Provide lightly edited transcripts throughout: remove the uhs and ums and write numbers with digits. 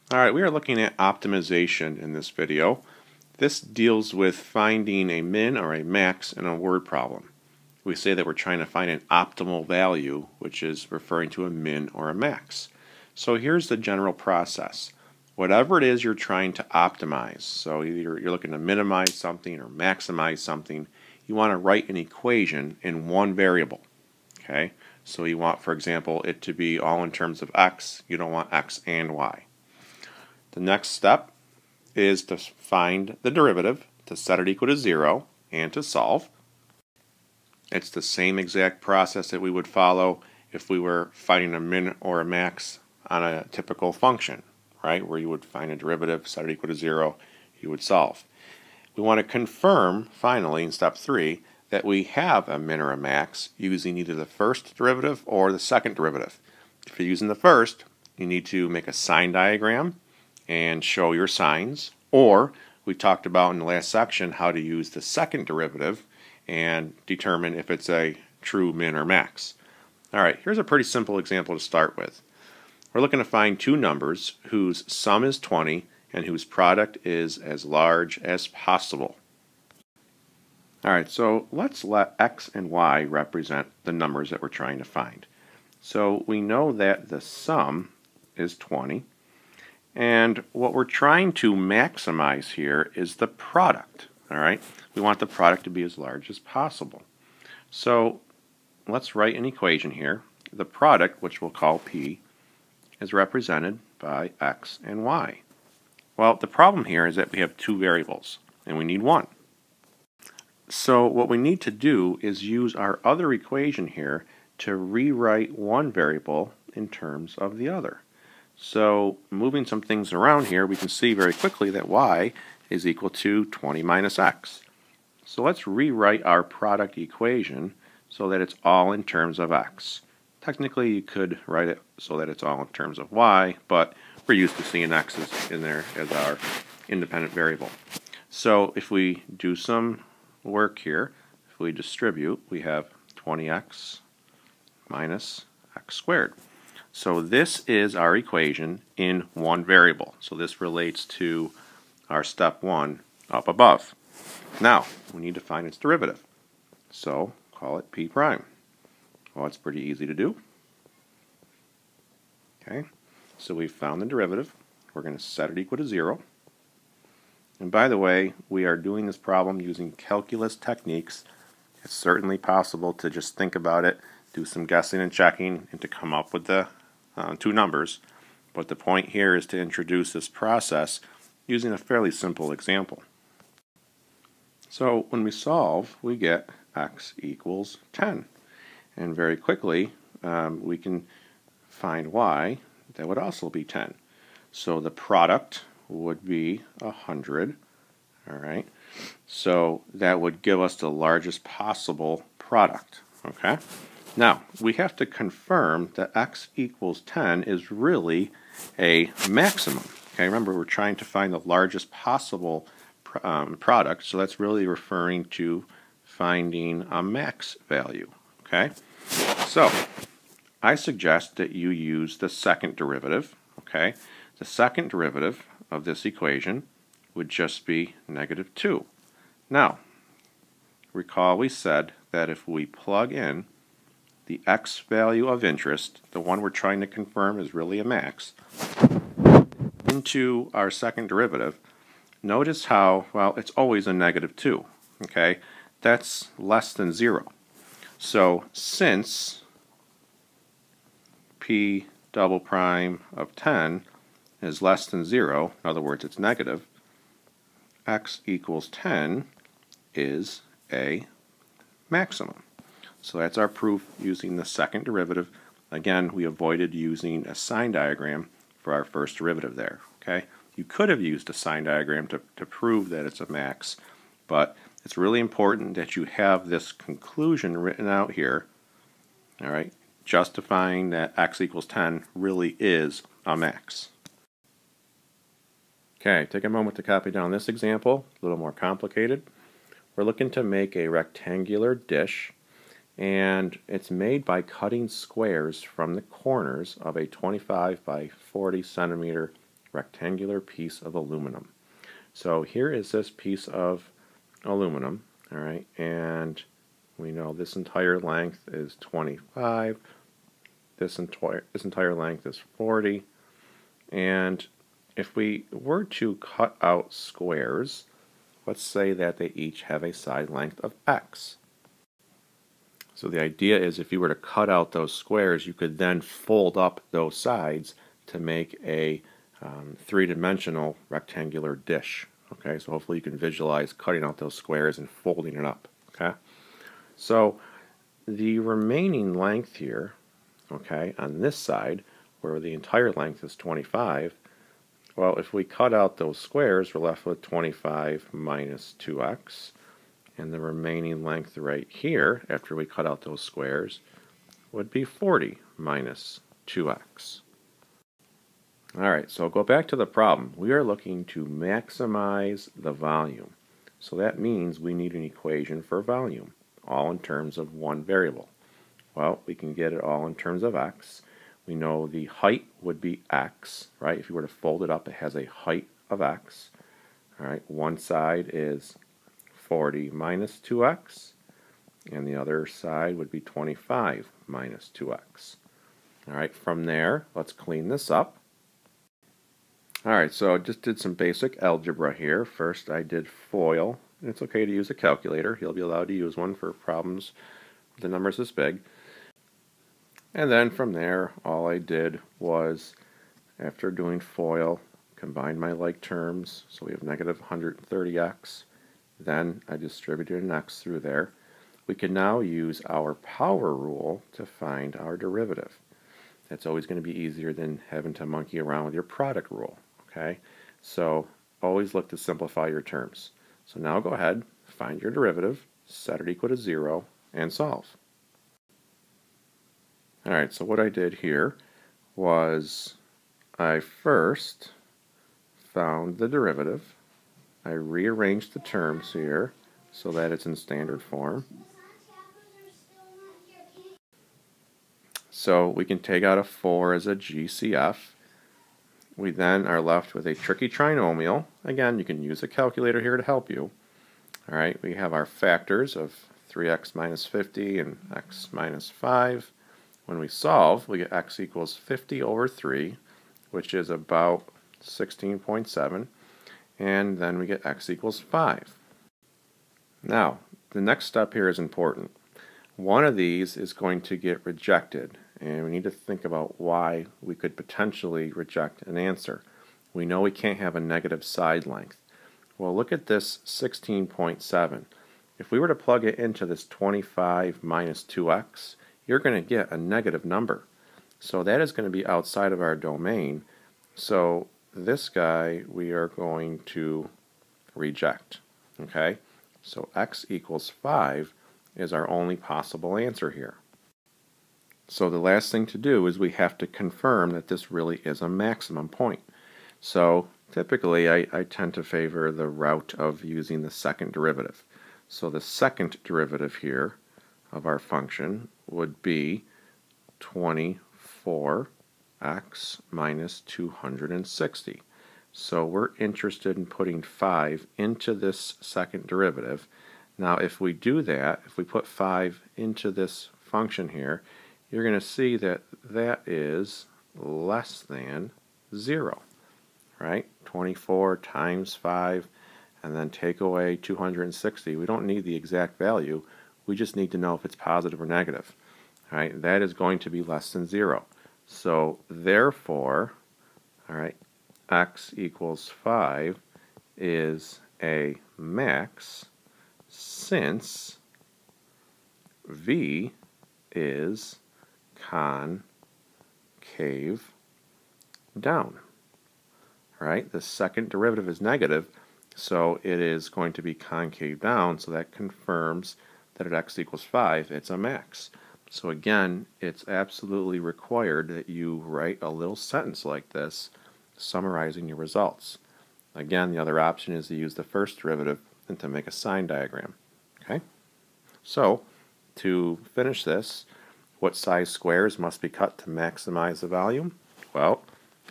Alright, we are looking at optimization in this video. This deals with finding a min or a max in a word problem. We say that we're trying to find an optimal value, which is referring to a min or a max. So here's the general process. Whatever it is you're trying to optimize, so either you're looking to minimize something or maximize something, you want to write an equation in one variable. Okay? So you want, for example, it to be all in terms of x. You don't want x and y. The next step is to find the derivative, to set it equal to 0, and to solve. It's the same exact process that we would follow if we were finding a min or a max on a typical function, right? Where you would find a derivative, set it equal to 0, you would solve. We want to confirm, finally, in step 3, that we have a min or a max using either the first derivative or the second derivative. If you're using the first, you need to make a sign diagram and show your signs, or we talked about in the last section how to use the second derivative and determine if it's a true min or max. Alright, here's a pretty simple example to start with. We're looking to find two numbers whose sum is 20 and whose product is as large as possible. Alright, so let's let x and y represent the numbers that we're trying to find. So we know that the sum is 20. And what we're trying to maximize here is the product. All right, we want the product to be as large as possible. So let's write an equation here. The product, which we'll call P, is represented by x and y. Well, the problem here is that we have two variables, and we need one. So what we need to do is use our other equation here to rewrite one variable in terms of the other. So moving some things around here, we can see very quickly that y is equal to 20 minus x. So let's rewrite our product equation so that it's all in terms of x. Technically, you could write it so that it's all in terms of y, but we're used to seeing x's in there as our independent variable. So if we do some work here, if we distribute, we have 20x minus x squared. So this is our equation in one variable. So this relates to our step 1 up above. Now, we need to find its derivative. So call it p prime. Well, it's pretty easy to do. Okay, so we've found the derivative. We're going to set it equal to 0. And by the way, we are doing this problem using calculus techniques. It's certainly possible to just think about it, do some guessing and checking, and to come up with the two numbers, but the point here is to introduce this process using a fairly simple example. So when we solve, we get x equals 10, and very quickly we can find y that would also be 10. So the product would be 100. Alright, so that would give us the largest possible product. Okay. Now, we have to confirm that x equals 10 is really a maximum. Okay, remember we're trying to find the largest possible product, so that's really referring to finding a max value. Okay, so I suggest that you use the second derivative. Okay, the second derivative of this equation would just be -2. Now, recall we said that if we plug in the x value of interest, the one we're trying to confirm is really a max, into our second derivative, notice how, well, it's always a -2. Okay, that's less than 0. So since p double prime of 10 is less than 0, in other words, it's negative, x equals 10 is a maximum. So that's our proof using the second derivative. Again, we avoided using a sign diagram for our first derivative there. Okay, you could have used a sign diagram to prove that it's a max, but it's really important that you have this conclusion written out here, all right, justifying that x equals 10 really is a max. Okay, take a moment to copy down this example, a little more complicated. We're looking to make a rectangular dish, and it's made by cutting squares from the corners of a 25 by 40 centimeter rectangular piece of aluminum. So here is this piece of aluminum, all right, and we know this entire length is 25, this entire length is 40, and if we were to cut out squares, let's say that they each have a side length of x. So the idea is if you were to cut out those squares, you could then fold up those sides to make a three-dimensional rectangular dish. Okay, so hopefully you can visualize cutting out those squares and folding it up. Okay, so the remaining length here, okay, on this side, where the entire length is 25, well, if we cut out those squares, we're left with 25 minus 2x. And the remaining length right here, after we cut out those squares, would be 40 minus 2x. Alright, so go back to the problem. We are looking to maximize the volume. So that means we need an equation for volume, all in terms of one variable. Well, we can get it all in terms of x. We know the height would be x, right? If you were to fold it up, it has a height of x. Alright, one side is 40 minus 2x, and the other side would be 25 minus 2x. Alright, from there, let's clean this up. Alright, so I just did some basic algebra here. First I did FOIL, and it's okay to use a calculator. You'll be allowed to use one for problems with the numbers this big. And then from there, all I did was, after doing FOIL, combine my like terms, so we have negative 130x. Then I distributed an x through there. We can now use our power rule to find our derivative. That's always going to be easier than having to monkey around with your product rule. Okay, so always look to simplify your terms. So now go ahead, find your derivative, set it equal to 0, and solve. Alright, so what I did here was I first found the derivative. I rearranged the terms here so that it's in standard form. So we can take out a 4 as a GCF. We then are left with a tricky trinomial. Again, you can use a calculator here to help you. Alright, we have our factors of 3x minus 50 and x minus 5. When we solve, we get x equals 50 over 3, which is about 16.7. And then we get x equals 5. Now, the next step here is important. One of these is going to get rejected, and we need to think about why we could potentially reject an answer. We know we can't have a negative side length. Well, look at this 16.7. If we were to plug it into this 25 minus 2x, you're going to get a negative number. So that is going to be outside of our domain. So this guy we are going to reject. Okay? So x equals 5 is our only possible answer here. So the last thing to do is we have to confirm that this really is a maximum point. So typically I tend to favor the route of using the second derivative. So the second derivative here of our function would be 24x minus 260. So we're interested in putting 5 into this second derivative. Now if we do that, if we put 5 into this function here, you're going to see that that is less than 0. Right? 24 times 5 and then take away 260. We don't need the exact value. We just need to know if it's positive or negative. All right, that is going to be less than 0. So therefore, all right, x equals 5 is a max since v is concave down. All right, the second derivative is negative, so it is going to be concave down, so that confirms that at x equals 5, it's a max. So again, it's absolutely required that you write a little sentence like this summarizing your results. Again, the other option is to use the first derivative and to make a sign diagram. Okay? So, to finish this, what size squares must be cut to maximize the volume? Well,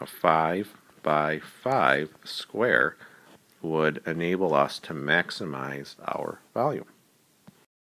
a 5 by 5 square would enable us to maximize our volume.